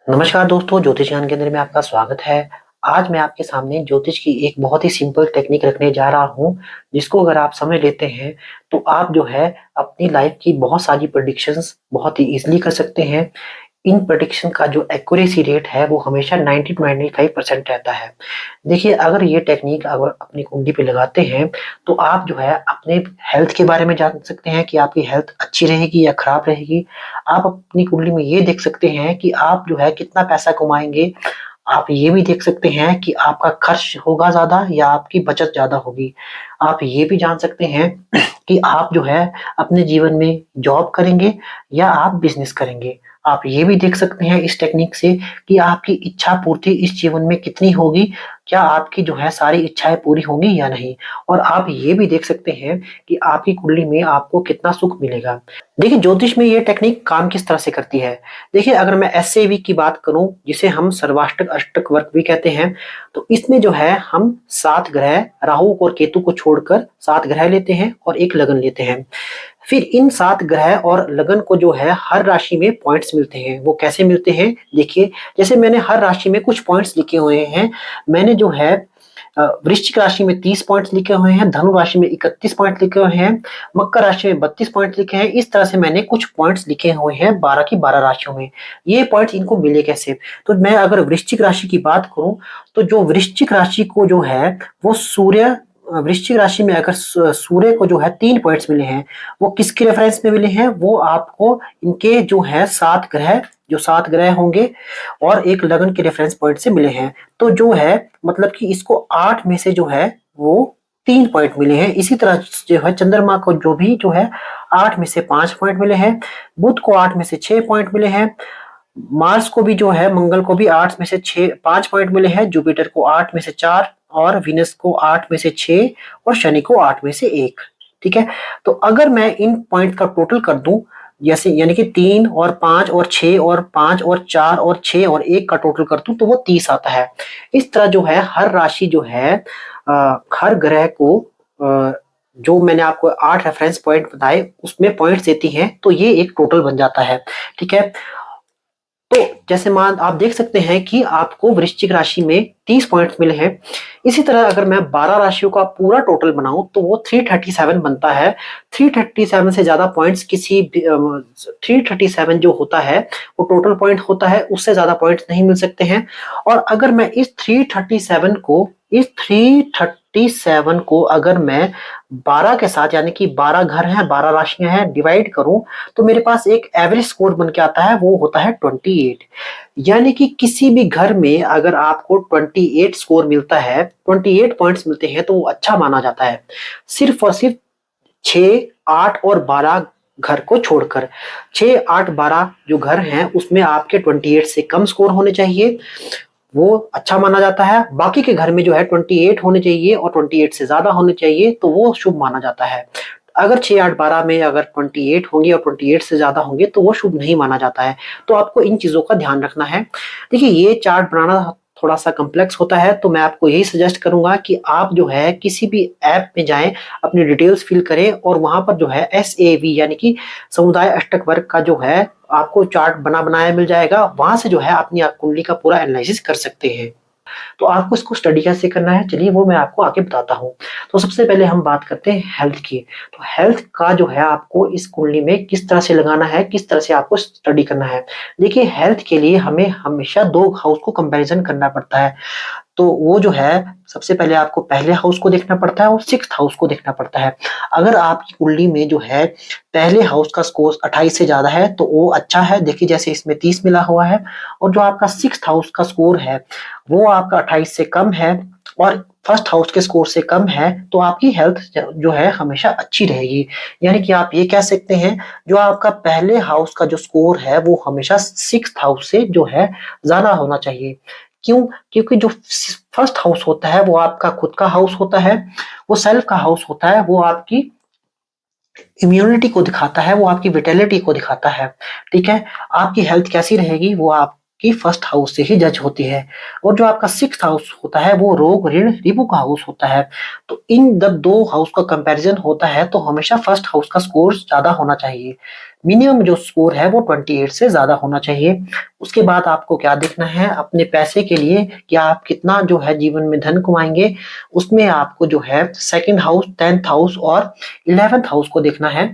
नमस्कार दोस्तों, ज्योतिष ज्ञान केंद्र में आपका स्वागत है। आज मैं आपके सामने ज्योतिष की एक बहुत ही सिंपल टेक्निक रखने जा रहा हूँ, जिसको अगर आप समझ लेते हैं, तो आप जो है अपनी लाइफ की बहुत सारी प्रेडिक्शंस बहुत ही ईज़िली कर सकते हैं। इन प्रेडिक्शन का जो एक्यूरेसी रेट है, वो हमेशा 90 टू 95% रहता है। देखिए, अगर ये टेक्निक अगर अपनी कुंडली पे लगाते हैं, तो आप जो है अपने हेल्थ के बारे में जान सकते हैं कि आपकी हेल्थ अच्छी रहेगी या खराब रहेगी। आप अपनी कुंडली में ये देख सकते हैं कि आप जो है कितना पैसा कमाएँगे। आप ये भी देख सकते हैं कि आपका खर्च होगा ज़्यादा या आपकी बचत ज़्यादा होगी। आप ये भी जान सकते हैं कि आप जो है अपने जीवन में जॉब करेंगे या आप बिज़नेस करेंगे। आप ये भी देख सकते हैं इस टेक्निक से कि आपकी इच्छा पूर्ति इस जीवन में कितनी होगी, क्या आपकी जो है सारी इच्छाएँ पूरी होंगी या नहीं? और आप ये भी देख सकते हैं कि आपकी कुंडली में आपको कितना सुख मिलेगा। देखिए, ज्योतिष में ये टेक्निक काम किस तरह से करती है। देखिए, अगर मैं एसएवी की बात करूं, जिसे हम सर्वाष्टक अष्टक वर्क भी कहते हैं, तो इसमें जो है हम 7 ग्रह राहु और केतु को छोड़कर 7 ग्रह लेते हैं और एक लगन लेते हैं। फिर इन 7 ग्रह और लगन को जो है हर राशि में पॉइंट्स मिलते हैं। वो कैसे मिलते हैं? देखिए, जैसे मैंने हर राशि में कुछ पॉइंट्स लिखे हुए हैं। मैंने जो है वृश्चिक राशि में 30 पॉइंट्स लिखे हुए हैं, धनु राशि में 31 पॉइंट लिखे हुए हैं, मकर राशि में 32 पॉइंट लिखे हैं। इस तरह से मैंने कुछ पॉइंट्स लिखे हुए हैं 12 की 12 राशियों में। ये पॉइंट्स इनको मिले कैसे? तो मैं अगर वृश्चिक राशि की बात करूं, तो जो वृश्चिक राशि को जो है वो सूर्य वृश्चिक राशि में अगर सूर्य को जो है 3 पॉइंट्स मिले हैं, वो किसके रेफरेंस में मिले हैं? वो आपको इनके जो है 7 ग्रह, जो 7 ग्रह होंगे और एक लगन के रेफरेंस पॉइंट से मिले हैं। तो जो है मतलब कि इसको 8 में से जो है वो 3 पॉइंट मिले हैं। इसी तरह जो है चंद्रमा को जो भी जो है 8 में से 5 पॉइंट मिले हैं, बुध को 8 में से 6 पॉइंट मिले हैं, मार्स को भी जो है मंगल को भी 8 में से 6 5 पॉइंट मिले हैं, जुपिटर को 8 में से 4 और वीनस को 8 में से 6 और शनि को 8 में से 1। ठीक है? तो अगर मैं इन पॉइंट का टोटल कर दूं, जैसे यानी कि 3 और 5 और 6 और 5 और 4 और 6 और 1 का टोटल कर दूं, तो वो 30 आता है। इस तरह जो है हर राशि जो है हर ग्रह को जो मैंने आपको 8 रेफरेंस पॉइंट बताए उसमें पॉइंट्स देती हैं, तो ये एक टोटल बन जाता है। ठीक है? तो जैसे मान आप देख सकते हैं कि आपको वृश्चिक राशि में 30 पॉइंट्स मिले हैं। इसी तरह अगर मैं 12 राशियों का पूरा टोटल बनाऊं, तो वो 337 बनता है। 337 से ज्यादा पॉइंट्स 337 जो होता है वो टोटल पॉइंट होता है, उससे ज्यादा पॉइंट्स नहीं मिल सकते हैं। और अगर मैं इस 337 को अगर मैं 12 के साथ, यानी कि 12 घर हैं, 12 राशियां हैं, डिवाइड करूं, तो मेरे पास एक एवरेज स्कोर बन के आता है, वो होता है 28। यानी कि किसी भी घर में अगर आपको 28 स्कोर मिलता है, 28 पॉइंट्स मिलते हैं, तो वो अच्छा माना जाता है। सिर्फ और सिर्फ 6, 8 और 12 घर को छोड़कर 6, 8, 12 जो घर हैं, उसमें आपके 28 से कम स्कोर होने चाहिए, वो अच्छा माना जाता है। बाकी के घर में जो है 28 होने चाहिए और 28 से ज्यादा होने चाहिए, तो वो शुभ माना जाता है। अगर 6, 8, 12 में अगर 28 होंगे और 28 से ज्यादा होंगे, तो वो शुभ नहीं माना जाता है। तो आपको इन चीजों का ध्यान रखना है। देखिए, ये चार्ट बनाना थोड़ा सा कॉम्प्लेक्स होता है, तो मैं आपको यही सजेस्ट करूंगा कि आप जो है किसी भी ऐप में जाएं, अपनी डिटेल्स फिल करें और वहां पर जो है SAV यानी कि समुदाय अष्टक वर्ग का जो है आपको चार्ट बना बनाया मिल जाएगा। वहां से जो है अपनी आप कुंडली का पूरा एनालिसिस कर सकते हैं। तो आपको इसको स्टडी कैसे करना है, चलिए वो मैं आपको आगे बताता हूँ। तो सबसे पहले हम बात करते हैं हेल्थ की। तो हेल्थ का जो है आपको इस कुंडली में किस तरह से लगाना है, किस तरह से आपको स्टडी करना है। देखिए, हेल्थ के लिए हमें हमेशा 2 हाउस को कंपैरिजन करना पड़ता है। तो वो जो है सबसे पहले आपको पहले हाउस को देखना पड़ता है और 6th हाउस को देखना पड़ता है। अगर आपकी कुंडली में जो है पहले हाउस का स्कोर 28 से ज्यादा है, तो वो अच्छा है। देखिए, जैसे इसमें 30 मिला हुआ है। और जो आपका 6th हाउस का स्कोर है वो आपका 28 से कम है और फर्स्ट हाउस के स्कोर से कम है, तो आपकी हेल्थ जो है हमेशा अच्छी रहेगी। यानी कि आप ये कह सकते हैं, जो आपका पहले हाउस का जो स्कोर है वो हमेशा 6th हाउस से जो है ज्यादा होना चाहिए। क्यों? क्योंकि जो फर्स्ट हाउस होता है वो आपका खुद का हाउस होता है, वो सेल्फ का हाउस होता है, वो आपकी इम्यूनिटी को दिखाता है, वो आपकी विटेलिटी को दिखाता है। ठीक है? आपकी हेल्थ कैसी रहेगी वो आप आपकी फर्स्ट हाउस से ही जज होती है। और जो आपका सिक्स्थ हाउस होता है वो रोग, ऋण, रिपु का हाउस होता है। तो इन जब 2 हाउस का कंपैरिजन होता है तो हमेशा फर्स्ट हाउस का स्कोर ज़्यादा होना चाहिए। मिनिमम जो स्कोर है वो 28 से ज़्यादा होना चाहिए। उसके बाद आपको क्या देखना है अपने पैसे के लिए कि आप कितना जो है जीवन में धन कमाएँगे, उसमें आपको जो है सेकंड हाउस, 10th हाउस और 11th हाउस को देखना है।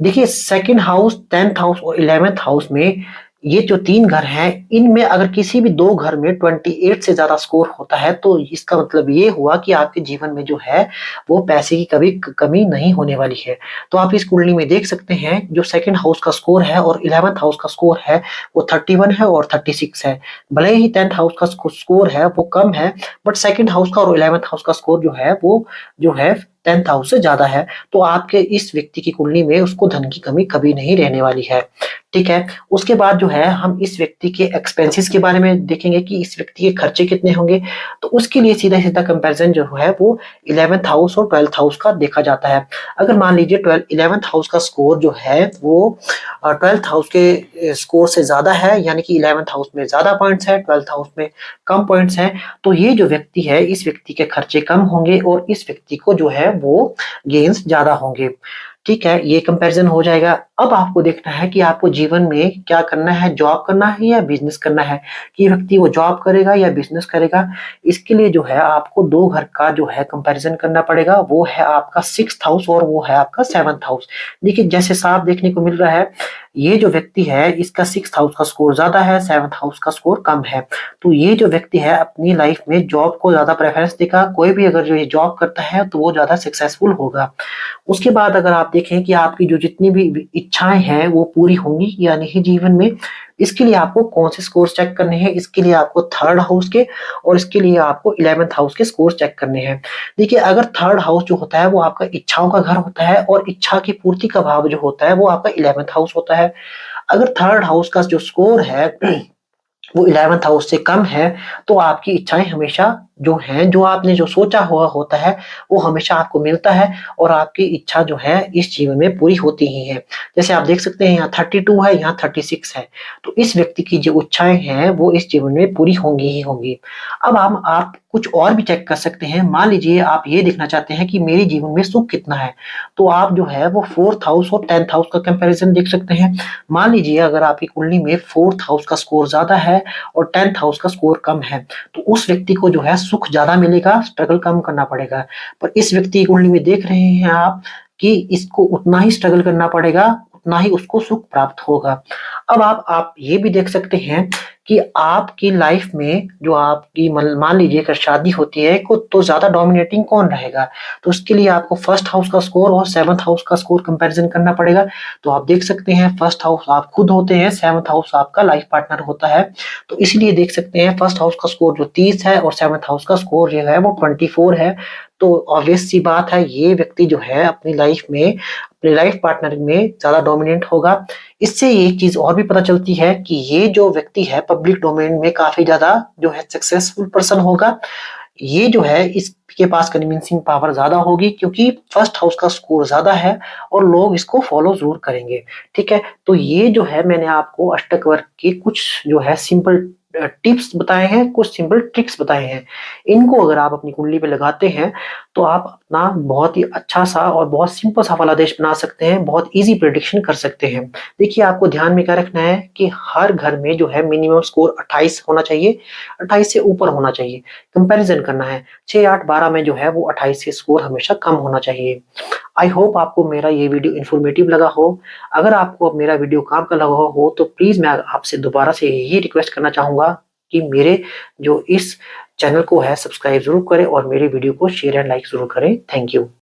देखिए सेकंड हाउस, 10th हाउस और 11th हाउस में ये जो 3 घर हैं, इनमें अगर किसी भी 2 घर में 28 से ज़्यादा स्कोर होता है, तो इसका मतलब ये हुआ कि आपके जीवन में जो है, वो पैसे की कभी क कमी नहीं होने वाली है। तो आप इस कुंडली में देख सकते हैं, जो सेकंड हाउस का स्कोर है और 11th हाउस का स्कोर है, वो 31 है और 36 है। भले ही 10th हाउस का स्कोर है, वो कम है, बट सेकंड हाउस का और 11th हाउस का स्कोर जो है, वो जो है 10th हाउस से ज़्यादा है। तो आपके इस व्यक्ति की कुंडली में उसको धन की कमी कभी नहीं रहने वाली है। ठीक है? उसके बाद जो है हम इस व्यक्ति के एक्सपेंसेस के बारे में देखेंगे कि इस व्यक्ति के खर्चे कितने होंगे। तो उसके लिए सीधा-सीधा कंपैरिज़न जो है वो 11th हाउस और 12th हाउस का देखा जाता है। अगर मान लीजिए 11th हाउस का स्कोर जो है वो 12th हाउस के स्कोर से ज़्यादा है, यानी कि 11th हाउस में ज़्यादा पॉइंट्स हैं, 12th हाउस में कम पॉइंट्स हैं, तो ये जो व्यक्ति है, इस व्यक्ति के खर्चे कम होंगे और इस व्यक्ति को जो है वो गेन्स ज़्यादा होंगे। ठीक है? ये कंपैरिज़न हो जाएगा। अब आपको देखना है कि आपको जीवन में क्या करना है, जॉब करना है या बिज़नेस करना है? कि व्यक्ति वो जॉब करेगा या बिज़नेस करेगा? इसके लिए जो है आपको 2 घर का जो है कंपैरिज़न करना पड़ेगा, वो है आपका 6th हाउस और वो है आपका 7th हाउस। देखिए जैसे साफ देखने को मिल रहा है, ये जो व्यक्ति है इसका 6th हाउस का स्कोर ज़्यादा है, 7th हाउस का स्कोर कम है। तो ये जो व्यक्ति है अपनी लाइफ़ में जॉब को ज़्यादा प्रेफ़रेंस देगा, कोई भी अगर जो ये जॉब करता है तो वो ज़्यादा सक्सेसफुल होगा। उसके बाद अगर आप देखें कि आपकी जो जितनी भी इच्छाएँ हैं वो पूरी होंगी या नहीं जीवन में, इसके लिए आपको कौन से स्कोर्स चेक करने हैं, इसके लिए आपको 3rd हाउस के और इसके लिए आपको 11th हाउस के स्कोर्स चेक करने हैं। देखिए अगर 3rd हाउस जो होता है वो आपका इच्छाओं का घर होता है और इच्छा की पूर्ति का भाव जो होता है वो आपका 11th हाउस होता है। अगर 3rd हाउस का जो स्कोर है वो 11th हाउस से कम है, तो आपकी इच्छाएँ हमेशा जो हैं, जो आपने जो सोचा हुआ होता है, वो हमेशा आपको मिलता है और आपकी इच्छा जो है इस जीवन में पूरी होती ही है। जैसे आप देख सकते हैं यहाँ 32 है, यहाँ 36 है। तो इस व्यक्ति की जो इच्छाएँ हैं, वो इस जीवन में पूरी होंगी ही होंगी। अब आप कुछ और भी चेक कर सकते हैं। मान लीजिए आप ये देखना चाहते हैं कि मेरे जीवन में सुख कितना है, तो आप जो है वो 4th हाउस और 10th हाउस का कंपैरिज़न देख सकते हैं। मान लीजिए अगर आपकी कुंडली में 4th हाउस का स्कोर ज़्यादा है और 10th हाउस का स्कोर कम है, तो उस व्यक्ति को जो है सुख ज़्यादा मिलेगा, स्ट्रगल कम करना पड़ेगा। पर इस व्यक्ति की कुंडली में देख रहे हैं आप कि इसको उतना ही स्ट्रगल करना पड़ेगा, उतना ही उसको सुख प्राप्त होगा। अब आप ये भी देख सकते हैं कि आपकी लाइफ में जो आपकी मान लीजिए अगर शादी होती है को तो ज़्यादा डोमिनेटिंग कौन रहेगा? तो उसके लिए आपको 1st हाउस का स्कोर और 7th हाउस का स्कोर कंपैरिज़न करना पड़ेगा। तो आप देख सकते हैं 1st हाउस आप खुद होते हैं, 7th हाउस आपका लाइफ पार्टनर होता है। तो इसलिए देख सकते हैं 1st हाउस का स्कोर जो 30 है और 7th हाउस का स्कोर जो है वो 24 है। तो ऑब्वियस सी बात है ये व्यक्ति जो है अपनी लाइफ में, अपने लाइफ पार्टनर में ज़्यादा डोमिनेंट होगा। इससे एक चीज़ और भी पता चलती है कि ये जो व्यक्ति है पब्लिक डोमेन में काफ़ी ज़्यादा जो है सक्सेसफुल पर्सन होगा। ये जो है इसके पास कन्विंसिंग पावर ज़्यादा होगी क्योंकि 1st हाउस का स्कोर ज़्यादा है और लोग इसको फ़ॉलो ज़रूर करेंगे। ठीक है? तो ये जो है मैंने आपको अष्टक वर्ग के कुछ जो है सिंपल टिप्स बताए हैं, कुछ सिंपल ट्रिक्स बताए हैं। इनको अगर आप अपनी कुंडली पे लगाते हैं, तो आप अपना बहुत ही अच्छा-सा और बहुत सिंपल सा फलादेश बना सकते हैं, बहुत ईज़ी प्रेडिक्शन कर सकते हैं। देखिए आपको ध्यान में क्या रखना है कि हर घर में जो है मिनिमम स्कोर 28 होना चाहिए, 28 से ऊपर होना चाहिए। कंपैरिज़न करना है, 6, 8, 12 में जो है वो 28 से स्कोर हमेशा कम होना चाहिए। आई होप आपको मेरा ये वीडियो इन्फॉर्मेटिव लगा हो। अगर आपको मेरा वीडियो काम का लगा हो तो प्लीज़ मैं आपसे दोबारा से यही रिक्वेस्ट करना चाहूँगा कि मेरे जो इस चैनल को है सब्सक्राइब ज़रूर करें और मेरे वीडियो को शेयर एंड लाइक ज़रूर करें। Thank you.